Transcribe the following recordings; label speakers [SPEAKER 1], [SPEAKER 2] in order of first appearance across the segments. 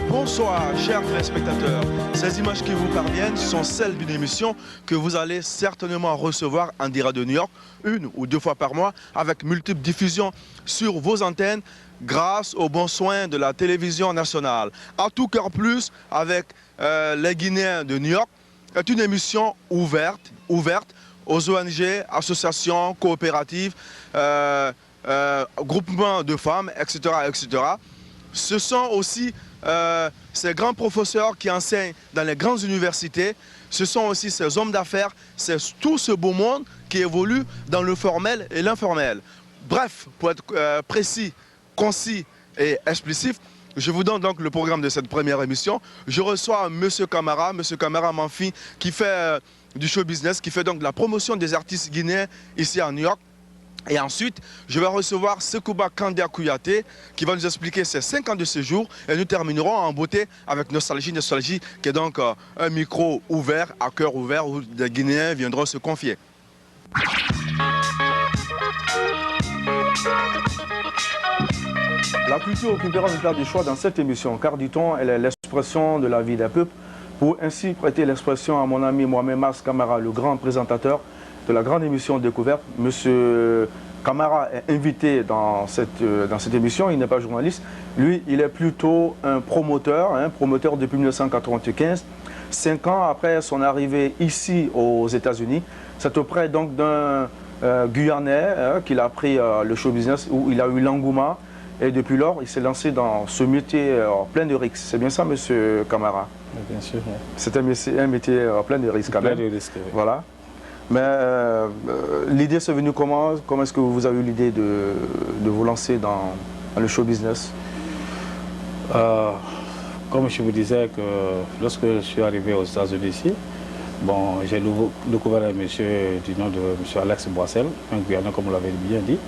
[SPEAKER 1] Bonsoir, chers téléspectateurs. Ces images qui vous parviennent sont celles d'une émission que vous allez certainement recevoir en direct de New York, 1 ou 2 fois par mois, avec multiples diffusions sur vos antennes, grâce aux bons soins de la télévision nationale. À tout cœur plus, avec les Guinéens de New York, est une émission ouverte aux ONG, associations, coopératives, groupements de femmes, etc., etc. Ce sont aussi ces grands professeurs qui enseignent dans les grandes universités. Ce sont aussi ces hommes d'affaires, c'est tout ce beau monde qui évolue dans le formel et l'informel. Bref, pour être précis, concis et explicite, je vous donne donc le programme de cette première émission. Je reçois M. Camara Manfi, qui fait du show business, qui fait donc de la promotion des artistes guinéens ici à New York. Et ensuite, je vais recevoir Sekouba Kandia Kouyaté qui va nous expliquer ses 5 ans de séjour. Et nous terminerons en beauté avec Nostalgie, qui est donc un micro ouvert, à cœur ouvert, où des Guinéens viendront se confier. La culture occupera une place du choix dans cette émission, car dit-on, elle est l'expression de la vie des peuples. Pour ainsi prêter l'expression à mon ami Mohamed Mars Camara, le grand présentateur de la grande émission Découverte. Monsieur Camara est invité dans cette émission, il n'est pas journaliste. Lui, il est plutôt un promoteur depuis 1995, 5 ans après son arrivée ici aux États-Unis. C'est auprès donc d'un Guyanais qu'il a pris le show business, où il a eu l'engouement. Et depuis lors, il s'est lancé dans ce métier plein de risques. C'est bien ça, monsieur Camara?
[SPEAKER 2] Bien sûr. Oui.
[SPEAKER 1] C'est un métier plein de risques quand même.
[SPEAKER 2] Plein de risques, oui.
[SPEAKER 1] Voilà. Mais l'idée, c'est venu comment? Comment est-ce que vous avez eu l'idée de vous lancer dans le show business?
[SPEAKER 2] Comme je vous disais, que lorsque je suis arrivé aux États-Unis ici, bon, j'ai découvert un monsieur du nom de monsieur Alex Boissel, un Guyanais, comme vous l'avez bien dit.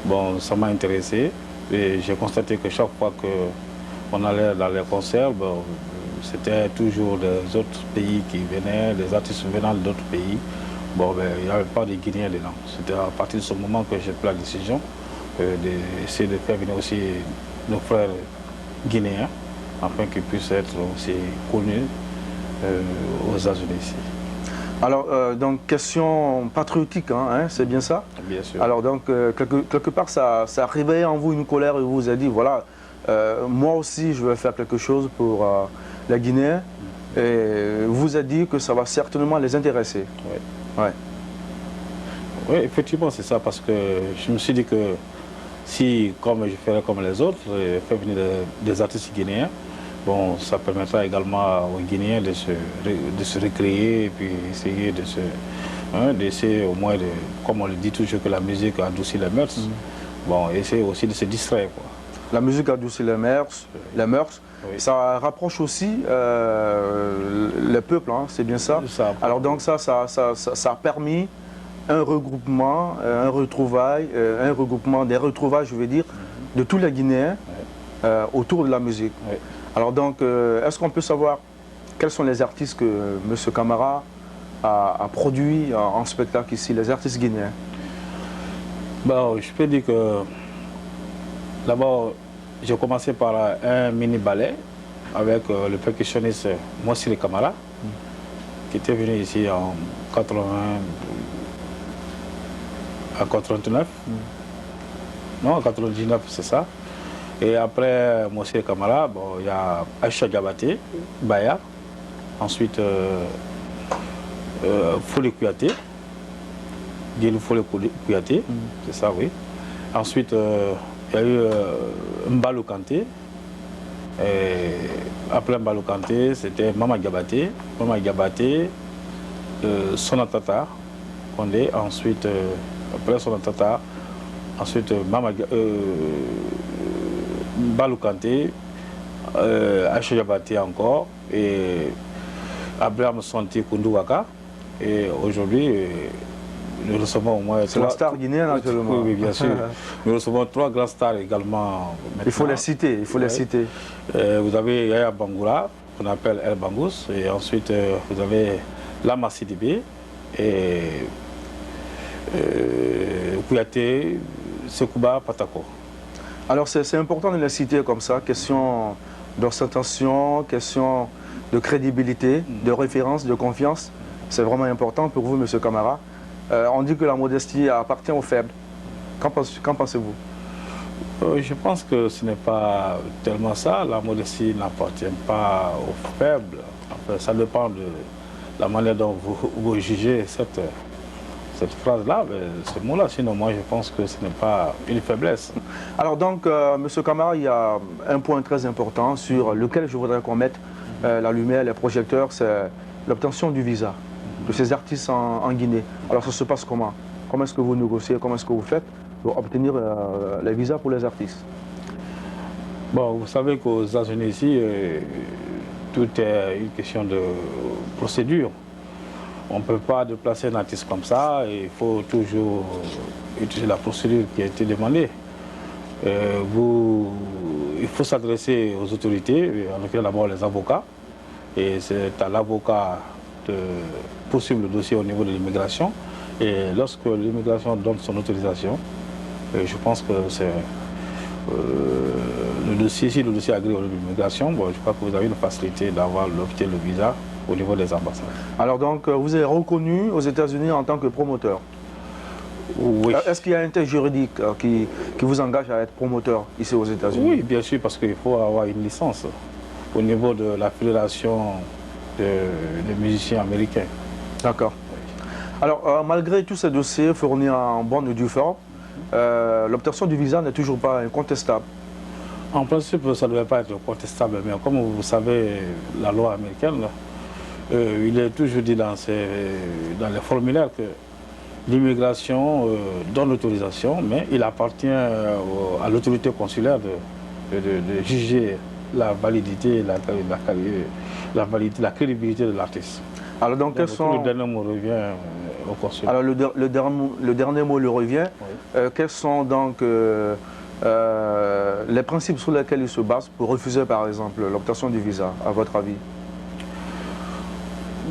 [SPEAKER 2] Bon, ça m'a intéressé et j'ai constaté que chaque fois qu'on allait dans les concerts, bon, c'était toujours des autres pays qui venaient, des artistes venant d'autres pays. Bon, ben, il n'y avait pas de Guinéens dedans. C'était à partir de ce moment que j'ai pris la décision d'essayer de faire venir aussi nos frères guinéens, afin qu'ils puissent être aussi connus aux États-Unis ici. Alors, donc, question patriotique, c'est bien ça? Bien sûr. Alors, donc, quelque part, ça a réveillé en vous une colère et vous vous avez dit, voilà, moi aussi, je vais faire quelque chose pour les Guinéens. Et vous vous avez dit que ça va certainement les intéresser. Oui.
[SPEAKER 1] Ouais.
[SPEAKER 2] Oui, effectivement, c'est ça, parce que je me suis dit que si, comme je ferais comme les autres, faire venir des artistes guinéens, bon, ça permettra également aux Guinéens de se recréer et puis essayer d'essayer au moins, comme on le dit toujours, que la musique adoucit les mœurs, bon, essayer aussi de se distraire, quoi. La musique adoucit les mœurs. Oui. Ça rapproche aussi les peuples, c'est bien ça. Alors donc ça a permis un regroupement, un regroupement des retrouvailles, je veux dire, de tous les Guinéens autour de la musique. Oui. Alors donc, est-ce qu'on peut savoir quels sont les artistes que M. Camara a produits en spectacle ici, les artistes guinéens? Bon, je peux dire que d'abord, j'ai commencé par un mini-ballet avec le percussionniste Mossiri Camara, qui était venu ici en 89. Non, en 99, c'est ça. Et après Mossiri Camara, bon, il y a Aïcha Diabaté, Baya. Ensuite, Folie Kouyaté. Guilou Folie Kouyaté, c'est ça, oui. Ensuite, il y a eu Mbalou Kanté. Et après Mbalou Kanté, c'était Mama Diabaté, Sonatata Kondé. Ensuite, après Sonatata, ensuite Balou Kanté, Aïcha Diabaté encore, et Abraham Santé Koundouaka. Et aujourd'hui, nous recevons au moins...
[SPEAKER 1] C'est la star guinéenne actuellement.
[SPEAKER 2] Oui, bien sûr. Nous recevons 3 grands stars également.
[SPEAKER 1] Il faut les citer, il faut les citer.
[SPEAKER 2] Vous avez Yaya Bangoura, qu'on appelle El Bangous, et ensuite vous avez Lama Sidibé, et Kouyaté, Sekouba Patako.
[SPEAKER 1] Alors c'est important de les citer comme ça, question d'ostentation, question de crédibilité, de référence, de confiance. C'est vraiment important pour vous, M. Camara. On dit que la modestie appartient aux faibles. Qu'en pensez-vous?
[SPEAKER 2] Je pense que ce n'est pas tellement ça. La modestie n'appartient pas aux faibles. Enfin, ça dépend de la manière dont vous jugez cette phrase-là, ce mot-là. Sinon, moi, je pense que ce n'est pas une faiblesse.
[SPEAKER 1] Alors donc, M. Camara, il y a un point très important sur lequel je voudrais qu'on mette la lumière, les projecteurs, c'est l'obtention du visa de ces artistes en Guinée. Alors ça se passe comment? Comment est-ce que vous négociez? Comment est-ce que vous faites pour obtenir les visas pour les artistes?
[SPEAKER 2] Bon, vous savez qu'aux États-Unis ici, tout est une question de procédure. On ne peut pas déplacer un artiste comme ça, il faut toujours utiliser la procédure qui a été demandée. Il faut s'adresser aux autorités, en l'occurrence d'abord les avocats, et c'est à l'avocat de poursuivre le dossier au niveau de l'immigration. Et lorsque l'immigration donne son autorisation, je pense que c'est le dossier, si le dossier agrée au niveau de l'immigration, bon, je crois que vous avez une facilité d'avoir l'obtenir le visa au niveau des ambassades. Alors
[SPEAKER 1] donc vous êtes reconnu aux États-Unis en tant que promoteur?
[SPEAKER 2] Oui.
[SPEAKER 1] Est-ce qu'il y a un texte juridique qui vous engage à être promoteur ici aux États-Unis?
[SPEAKER 2] Oui, bien sûr, parce qu'il faut avoir une licence au niveau de la Fédération des musiciens américains.
[SPEAKER 1] D'accord. Alors, malgré tous ces dossiers fournis en bonne et due forme, l'obtention du visa n'est toujours pas incontestable.
[SPEAKER 2] En principe, ça ne devait pas être contestable, mais comme vous savez, la loi américaine, il est toujours dit dans les formulaires que l'immigration donne l'autorisation, mais il appartient à l'autorité consulaire de juger la validité, la crédibilité de l'artiste.
[SPEAKER 1] Alors donc, quels sont...
[SPEAKER 2] Le dernier mot revient au consul.
[SPEAKER 1] Alors le dernier mot lui revient. Oui. Quels sont donc les principes sur lesquels il se base pour refuser par exemple l'obtention du visa, à votre avis?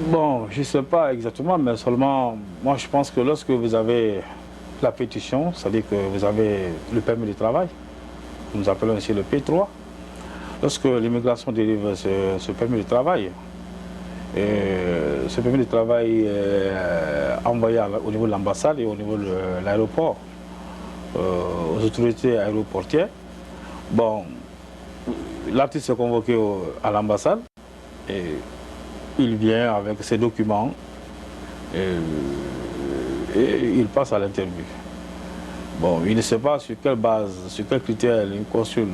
[SPEAKER 2] Bon, je ne sais pas exactement, mais seulement, moi je pense que lorsque vous avez la pétition, c'est-à-dire que vous avez le permis de travail, nous appelons ici le P3, lorsque l'immigration délivre ce permis de travail, ce permis de travail est envoyé au niveau de l'ambassade et au niveau de l'aéroport, aux autorités aéroportières. Bon, l'artiste est convoqué à l'ambassade et il vient avec ses documents et il passe à l'interview. Bon, il ne sait pas sur quelle base, sur quel critère le consul,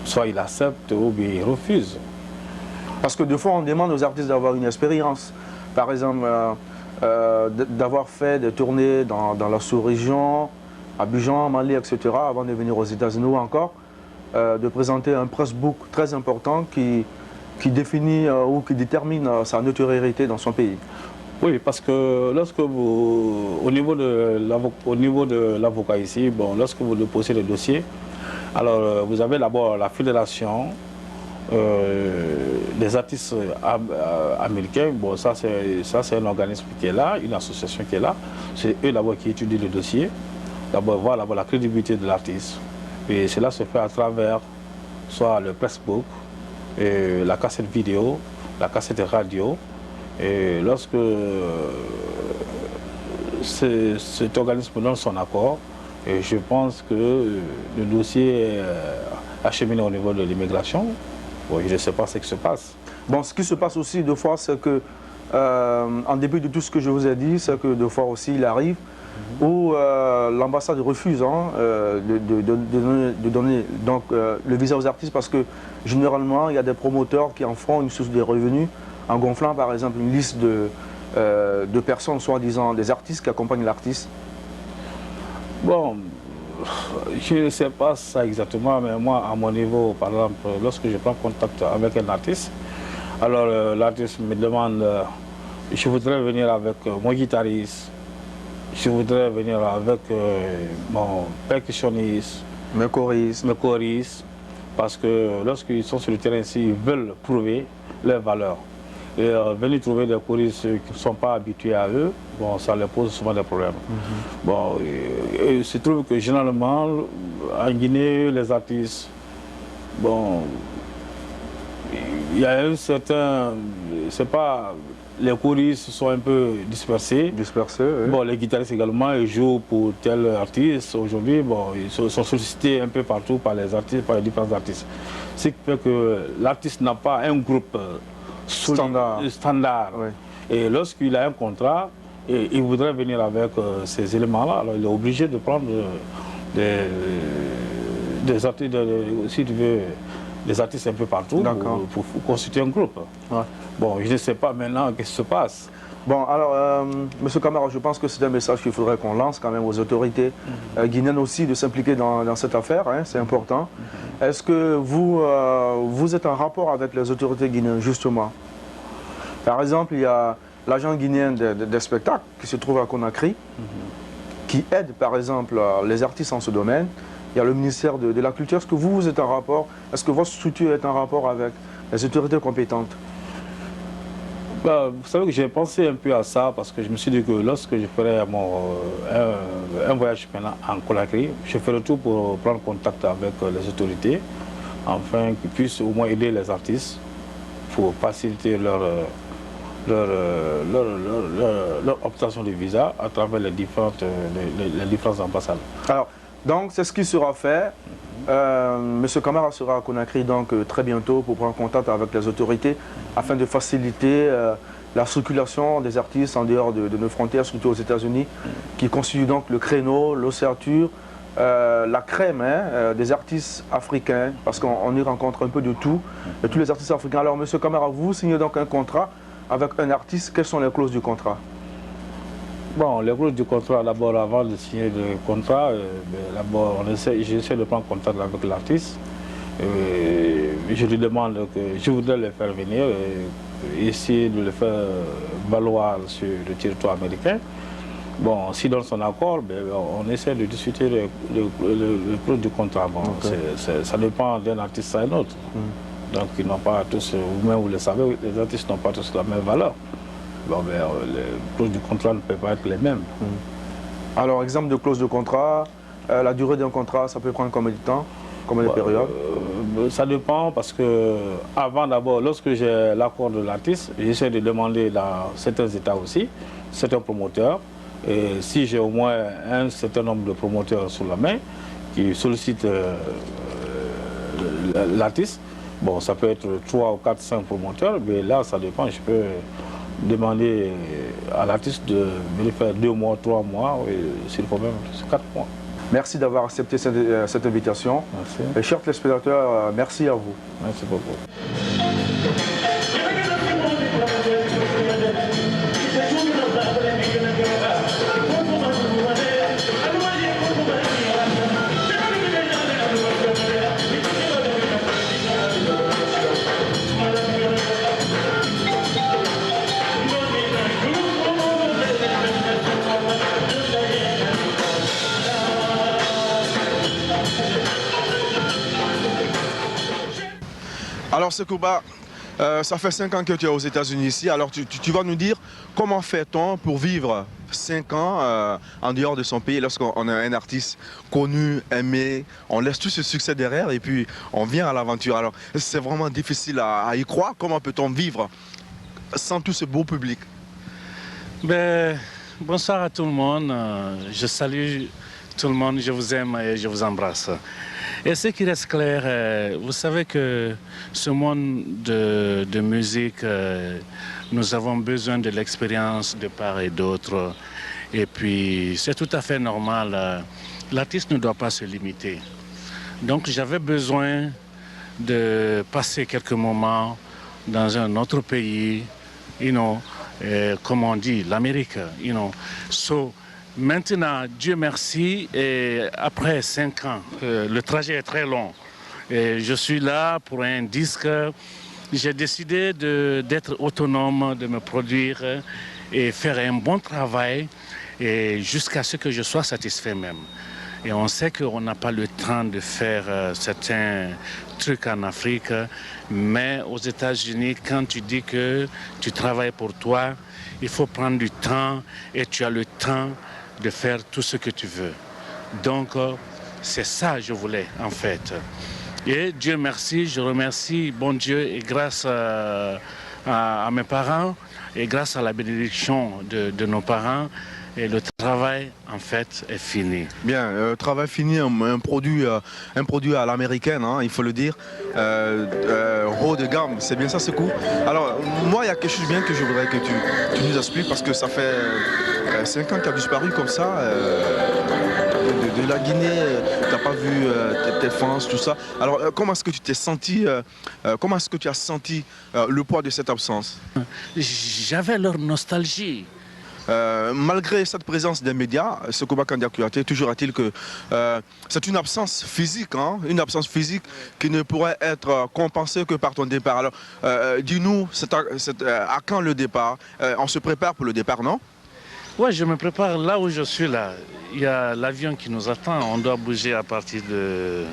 [SPEAKER 2] soit il accepte ou bien il refuse.
[SPEAKER 1] Parce que des fois, on demande aux artistes d'avoir une expérience. Par exemple, d'avoir fait des tournées dans la sous-région, Abidjan, Mali, etc., avant de venir aux États-Unis ou encore, de présenter un pressbook très important qui définit ou qui détermine sa notoriété dans son pays.
[SPEAKER 2] Oui, parce que lorsque vous, au niveau de l'avocat ici, bon, lorsque vous déposez le dossier, alors vous avez d'abord la fédération des artistes américains. Bon, ça c'est un organisme qui est là, une association qui est là. C'est eux d'abord qui étudient le dossier, d'abord voir la crédibilité de l'artiste. Et cela se fait à travers soit le pressbook, la cassette vidéo, la cassette radio. Et lorsque cet organisme donne son accord, et je pense que le dossier est acheminé au niveau de l'immigration. Bon, je ne sais pas ce qui se passe.
[SPEAKER 1] Bon, ce qui se passe aussi deux fois, c'est que, en dépit de tout ce que je vous ai dit, c'est que deux fois aussi il arrive où l'ambassade refuse de donner donc, le visa aux artistes parce que généralement il y a des promoteurs qui en font une source de revenus en gonflant par exemple une liste de personnes, soi-disant des artistes qui accompagnent l'artiste
[SPEAKER 2] Bon, je ne sais pas ça exactement, mais moi, à mon niveau, par exemple, lorsque je prends contact avec un artiste, alors l'artiste me demande, je voudrais venir avec mon guitariste, je voudrais venir avec mon percussionniste,
[SPEAKER 1] Mes choristes.
[SPEAKER 2] mes choristes, parce que lorsqu'ils sont sur le terrain ici, ils veulent prouver leur valeur. Et venir trouver des choristes qui ne sont pas habitués à eux, bon, ça leur pose souvent des problèmes. Bon, et il se trouve que généralement, en Guinée, les artistes, bon, il y a un certain, c'est pas, les choristes sont un peu dispersés.
[SPEAKER 1] Dispersés, oui.
[SPEAKER 2] Bon, les guitaristes également, ils jouent pour tel artiste. Aujourd'hui, bon, ils sont sollicités un peu partout par les artistes, par les différents artistes. Ce qui fait que l'artiste n'a pas un groupe standard.
[SPEAKER 1] Oui.
[SPEAKER 2] Et lorsqu'il a un contrat, et il voudrait venir avec ces éléments-là, alors il est obligé de prendre des artistes, si tu veux, des artistes un peu partout pour constituer un groupe.
[SPEAKER 1] Ouais.
[SPEAKER 2] Bon, je ne sais pas maintenant qu'est-ce qui se passe.
[SPEAKER 1] Bon, alors, Monsieur Camara, je pense que c'est un message qu'il faudrait qu'on lance quand même aux autorités guinéennes aussi de s'impliquer dans cette affaire, hein, c'est important. Est-ce que vous êtes en rapport avec les autorités guinéennes, justement? Par exemple, il y a l'agent guinéen des spectacles qui se trouve à Conakry, qui aide par exemple les artistes en ce domaine. Il y a le ministère de la Culture. Est-ce que vous êtes en rapport? Est-ce que votre structure est en rapport avec les autorités compétentes?
[SPEAKER 2] Bah, vous savez que j'ai pensé un peu à ça parce que je me suis dit que lorsque je ferai un voyage maintenant en Conakry, je ferai tout pour prendre contact avec les autorités, afin qu'ils puissent au moins aider les artistes pour faciliter leur obtention de visa à travers les différentes ambassades.
[SPEAKER 1] Alors, donc c'est ce qui sera fait. Monsieur Camara sera à Conakry donc très bientôt pour prendre contact avec les autorités afin de faciliter la circulation des artistes en dehors de nos frontières, surtout aux États-Unis, qui constituent donc le créneau, l'ossature, la crème des artistes africains, parce qu'on y rencontre un peu de tout, de tous les artistes africains. Alors Monsieur Camara, vous signez donc un contrat avec un artiste. Quelles sont les clauses du contrat?
[SPEAKER 2] Bon, les clauses du contrat, d'abord, avant de signer le contrat, d'abord, j'essaie de prendre contact avec l'artiste. Je lui demande que je voudrais le faire venir, essayer de le faire valoir sur le territoire américain. Bon, s'il donne son accord, on essaie de discuter le clause du contrat. Bon, ça dépend d'un artiste à un autre. Donc, ils n'ont pas tous, vous-même vous le savez, les artistes n'ont pas tous la même valeur. Bon, les clauses du contrat ne peuvent pas être les mêmes.
[SPEAKER 1] Alors, exemple de clause de contrat, la durée d'un contrat, ça peut prendre combien de temps, combien de périodes?
[SPEAKER 2] Ça dépend parce que, avant d'abord, lorsque j'ai l'accord de l'artiste, j'essaie de demander dans certains États aussi, certains promoteurs, et si j'ai au moins un certain nombre de promoteurs sous la main qui sollicitent l'artiste, bon, ça peut être 3 ou 4, 5 promoteurs, mais là, ça dépend, je peux demander à l'artiste de venir faire 2 mois, 3 mois, et s'il faut même 4 mois.
[SPEAKER 1] Merci d'avoir accepté cette invitation.
[SPEAKER 2] Merci.
[SPEAKER 1] Et chers téléspectateurs, merci à vous.
[SPEAKER 2] Merci beaucoup.
[SPEAKER 1] Alors Sekouba, ça fait 5 ans que tu es aux États-Unis ici, alors tu vas nous dire comment fait-on pour vivre 5 ans en dehors de son pays lorsqu'on a un artiste connu, aimé, on laisse tout ce succès derrière et puis on vient à l'aventure. Alors c'est vraiment difficile à y croire, comment peut-on vivre sans tout ce beau public?
[SPEAKER 3] Bonsoir à tout le monde, je salue tout le monde, je vous aime et je vous embrasse. Et ce qui reste clair, vous savez que ce monde de musique, nous avons besoin de l'expérience de part et d'autre. Et puis, c'est tout à fait normal. L'artiste ne doit pas se limiter. Donc, j'avais besoin de passer quelques moments dans un autre pays, comme on dit, l'Amérique, So, Maintenant, Dieu merci, et après 5 ans, le trajet est très long. Et je suis là pour un disque. J'ai décidé d'être autonome, de me produire et faire un bon travail et jusqu'à ce que je sois satisfait même. Et on sait qu'on n'a pas le temps de faire certains trucs en Afrique, mais aux États-Unis, quand tu dis que tu travailles pour toi, il faut prendre du temps et tu as le temps de faire tout ce que tu veux. Donc, c'est ça que je voulais en fait. Et Dieu merci, je remercie bon Dieu et grâce à mes parents et grâce à la bénédiction de nos parents, et le travail en fait est fini.
[SPEAKER 1] Bien, travail fini, un produit à l'américaine, hein, il faut le dire, haut de gamme, c'est bien ça ce coup. Alors moi il y a quelque chose bien que je voudrais que tu nous expliques parce que ça fait 5 ans que tu as disparu comme ça. De la Guinée, tu n'as pas vu tes fans, tout ça. Alors comment est-ce que tu t'es senti, comment est-ce que tu as senti le poids de cette absence?
[SPEAKER 3] J'avais leur nostalgie.
[SPEAKER 1] Malgré cette présence des médias, Sekouba Kandia Kouyaté, toujours est-il que c'est une absence physique, hein, une absence physique qui ne pourrait être compensée que par ton départ. Alors, dis-nous, à quand le départ? On se prépare pour le départ, non?
[SPEAKER 3] Oui, je me prépare là où je suis là. Il y a l'avion qui nous attend. On doit bouger à partir de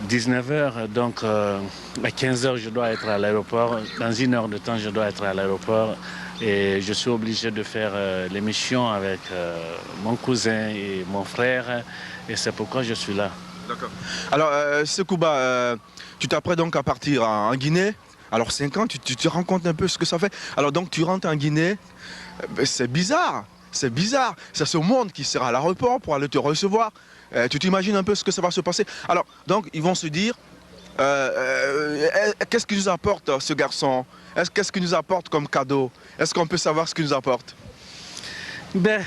[SPEAKER 3] 19h. Donc, à 15h, je dois être à l'aéroport. Dans 1 heure de temps, je dois être à l'aéroport. Et je suis obligé de faire l'émission avec mon cousin et mon frère. Et c'est pourquoi je suis là.
[SPEAKER 1] D'accord. Alors, Sekouba, tu t'apprêtes donc à partir en Guinée. Alors, 5 ans, tu te rends compte un peu ce que ça fait. Alors, donc, tu rentres en Guinée. C'est bizarre. C'est bizarre. C'est ce monde qui sera à l'aéroport pour aller te recevoir. Tu t'imagines un peu ce que ça va se passer. Alors, donc, ils vont se dire, qu'est-ce qu'il nous apporte ce garçon? Qu'est-ce qu'il nous apporte comme cadeau? Est-ce qu'on peut savoir ce qu'il nous apporte?
[SPEAKER 3] Ben,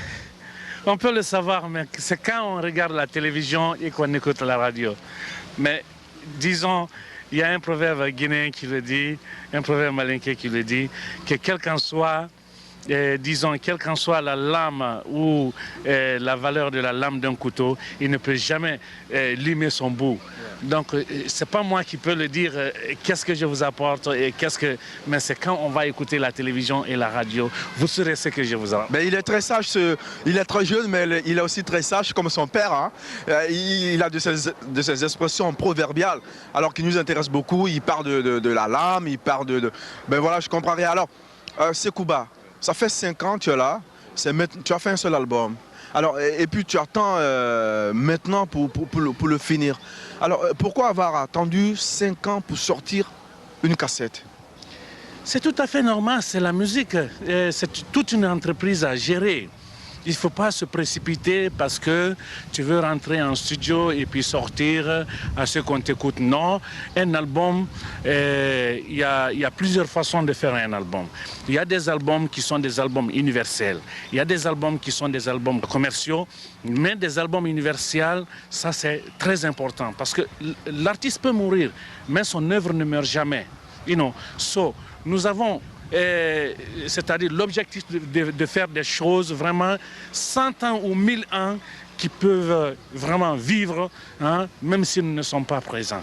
[SPEAKER 3] on peut le savoir, mais c'est quand on regarde la télévision et qu'on écoute la radio. Mais disons, il y a un proverbe guinéen qui le dit, un proverbe malinké qui le dit, que quel qu'en soit, disons, quelle qu'en soit la lame ou la valeur de la lame d'un couteau, il ne peut jamais limer son bout. Donc, c'est pas moi qui peux le dire, qu'est-ce que je vous apporte, et mais c'est quand on va écouter la télévision et la radio, vous saurez ce que je vous apporte.
[SPEAKER 1] Ben, il est très sage, il est très jeune, mais il est aussi très sage comme son père. Hein. Il a de ces expressions proverbiales, alors qui nous intéressent beaucoup. Il parle de la lame, il parle Ben voilà, je comprends rien. Alors, Sekouba, ça fait 5 ans que tu es là, tu as fait un seul album. Alors, et puis tu attends maintenant pour le finir. Alors, pourquoi avoir attendu 5 ans pour sortir une cassette?
[SPEAKER 3] C'est tout à fait normal, c'est la musique. C'est toute une entreprise à gérer. Il ne faut pas se précipiter parce que tu veux rentrer en studio et puis sortir à ce qu'on t'écoute. Non, un album, il y a plusieurs façons de faire un album. Il y a des albums qui sont des albums universels. Il y a des albums qui sont des albums commerciaux. Mais des albums universels, ça c'est très important parce que l'artiste peut mourir, mais son œuvre ne meurt jamais. Nous avons c'est-à-dire l'objectif de faire des choses vraiment 100 ans ou 1000 ans qui peuvent vraiment vivre, hein, même s'ils ne sont pas présents.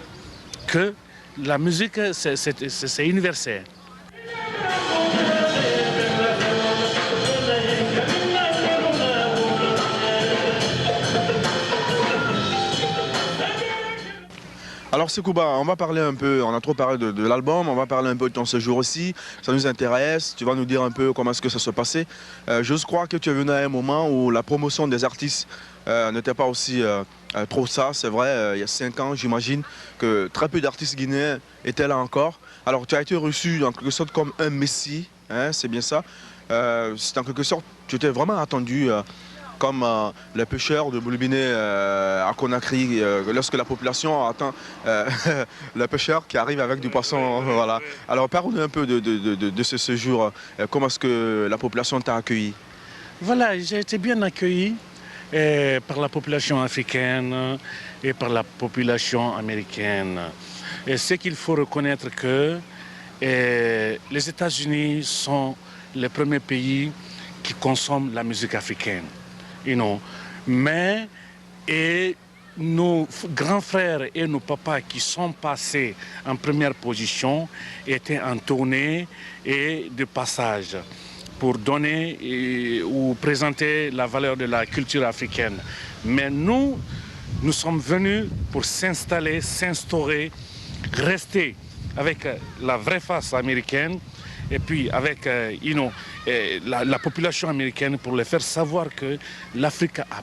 [SPEAKER 3] Que la musique, c'est universel.
[SPEAKER 1] Alors Sekouba, on va parler un peu, on a trop parlé de l'album, on va parler un peu de ton séjour aussi, ça nous intéresse, tu vas nous dire un peu comment est-ce que ça se passait. Je crois que tu es venu à un moment où la promotion des artistes n'était pas aussi trop ça, c'est vrai, il y a 5 ans j'imagine que très peu d'artistes guinéens étaient là encore. Alors tu as été reçu en quelque sorte comme un messie, hein, c'est bien ça. C'est en quelque sorte, tu étais vraiment attendu comme les pêcheurs de Boulbiné à Conakry, lorsque la population attend les pêcheurs qui arrivent avec du poisson. Voilà. Alors parle-nous un peu de ce séjour, comment est-ce que la population t'a accueilli?
[SPEAKER 3] Voilà, j'ai été bien accueilli par la population africaine et par la population américaine. Et c'est qu'il faut reconnaître que les États-Unis sont les premiers pays qui consomment la musique africaine. Mais et nos grands frères et nos papas qui sont passés en première position étaient en tournée et de passage pour donner ou présenter la valeur de la culture africaine. Mais nous sommes venus pour s'installer, s'instaurer, rester avec la vraie face américaine et puis avec la population américaine pour leur faire savoir que l'Afrique a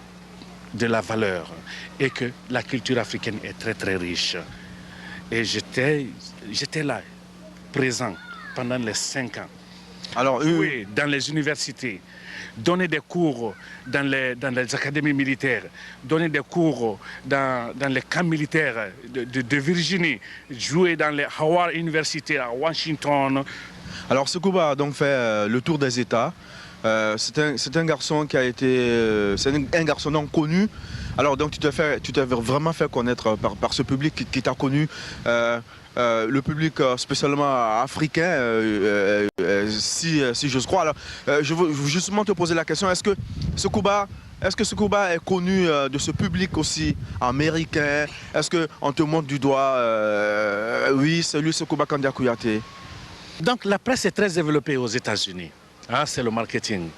[SPEAKER 3] de la valeur et que la culture africaine est très très riche. Et j'étais là, présent pendant les 5 ans.
[SPEAKER 1] Alors,
[SPEAKER 3] oui, dans les universités, donner des cours dans les académies militaires, donner des cours dans les camps militaires de Virginie, jouer dans les Howard University à Washington.
[SPEAKER 1] Alors Sekouba a donc fait le tour des États. C'est un garçon qui a été, c'est un garçon non connu. Alors donc tu t'es vraiment fait connaître par ce public qui t'a connu. Le public spécialement africain, si j'ose croire. Alors, je veux justement te poser la question, est-ce que Sekouba est connu de ce public aussi américain? Est-ce qu'on te montre du doigt, oui, c'est lui Sekouba Kandia Kouyaté?
[SPEAKER 3] Donc la presse est très développée aux États-Unis. Hein, c'est le marketing.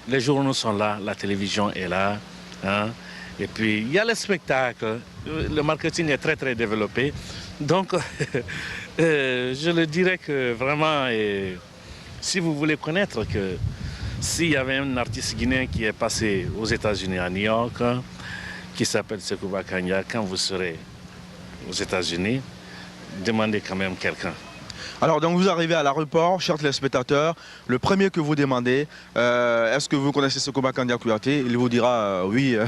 [SPEAKER 3] Les journaux sont là, la télévision est là. Hein, et puis il y a les spectacles. Le marketing est très très développé. Donc je le dirais que vraiment, si vous voulez connaître que s'il y avait un artiste guinéen qui est passé aux États-Unis à New York, qui s'appelle Sekouba Kandia, quand vous serez aux États-Unis, demandez quand même quelqu'un.
[SPEAKER 1] Alors donc vous arrivez à l'aéroport, chers téléspectateurs, le premier que vous demandez, est-ce que vous connaissez Sekouba Kandia Kouyaté? Il vous dira oui,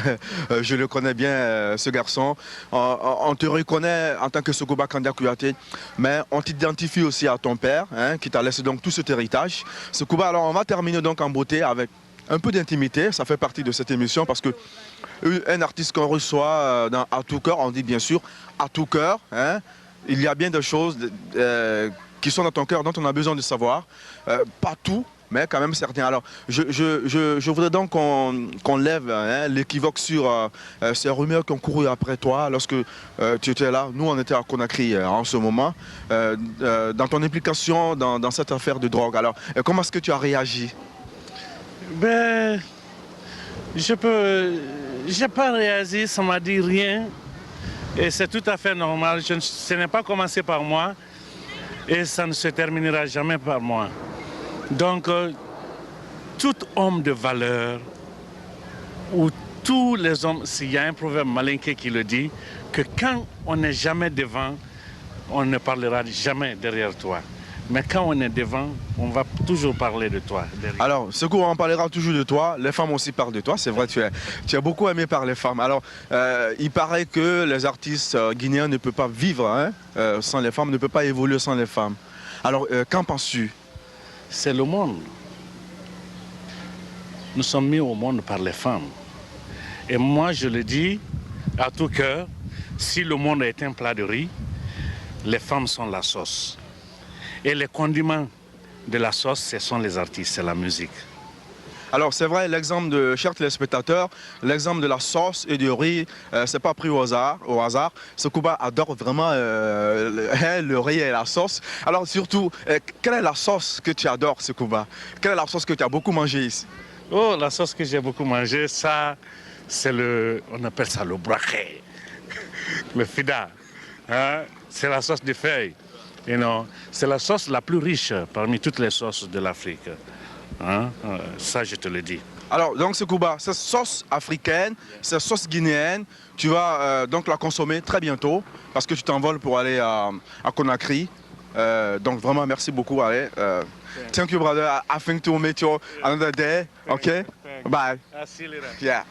[SPEAKER 1] je le connais bien ce garçon. On te reconnaît en tant que Sekouba Kandia Kouyaté, mais on t'identifie aussi à ton père, hein, qui t'a laissé donc tout cet héritage. Sekouba, alors on va terminer donc en beauté avec un peu d'intimité, ça fait partie de cette émission parce que un artiste qu'on reçoit à tout cœur, on dit bien sûr à tout cœur, hein, il y a bien des choses qui sont dans ton cœur, dont on a besoin de savoir. Pas tout, mais quand même certains. Alors, je voudrais donc qu'on lève l'équivoque sur ces rumeurs qui ont couru après toi lorsque tu étais là. Nous, on était à Conakry en ce moment, dans ton implication dans cette affaire de drogue. Alors, comment est-ce que tu as réagi?
[SPEAKER 3] Ben, j'ai pas réagi, ça m'a dit rien. Et c'est tout à fait normal. Ce n'est pas commencé par moi. Et ça ne se terminera jamais par moi. Donc, tout homme de valeur, ou tous les hommes, s'il y a un proverbe malinqué qui le dit, que quand on n'est jamais devant, on ne parlera jamais derrière toi. Mais quand on est devant, on va toujours parler de toi. Derrière.
[SPEAKER 1] Alors, Sekouba, on parlera toujours de toi. Les femmes aussi parlent de toi. C'est vrai, tu es beaucoup aimé par les femmes. Alors, il paraît que les artistes guinéens ne peuvent pas vivre sans les femmes, ne peuvent pas évoluer sans les femmes. Alors, qu'en penses-tu?
[SPEAKER 3] C'est le monde. Nous sommes mis au monde par les femmes. Et moi, je le dis à tout cœur, si le monde est un plat de riz, les femmes sont la sauce. Et les condiments de la sauce, ce sont les artistes, c'est la musique.
[SPEAKER 1] Alors c'est vrai, l'exemple de, chers téléspectateurs, l'exemple de la sauce et du riz, c'est pas pris au hasard. Sekouba adore vraiment le riz et la sauce. Alors surtout, quelle est la sauce que tu adores, Sekouba? Quelle est la sauce que tu as beaucoup mangée ici?
[SPEAKER 3] Oh, la sauce que j'ai beaucoup mangée, ça, c'est on appelle ça le braquet, le fida. Hein? C'est la sauce de feuilles. C'est la sauce la plus riche parmi toutes les sauces de l'Afrique. Hein? Ça, je te le dis.
[SPEAKER 1] Alors, donc, Sekouba, cette sauce africaine, cette sauce guinéenne, tu vas donc la consommer très bientôt parce que tu t'envoles pour aller à Conakry. Donc, vraiment, merci beaucoup. Allez, thank you, brother. I think to meet you another day. Okay? Bye.
[SPEAKER 3] I see you later.
[SPEAKER 1] Yeah.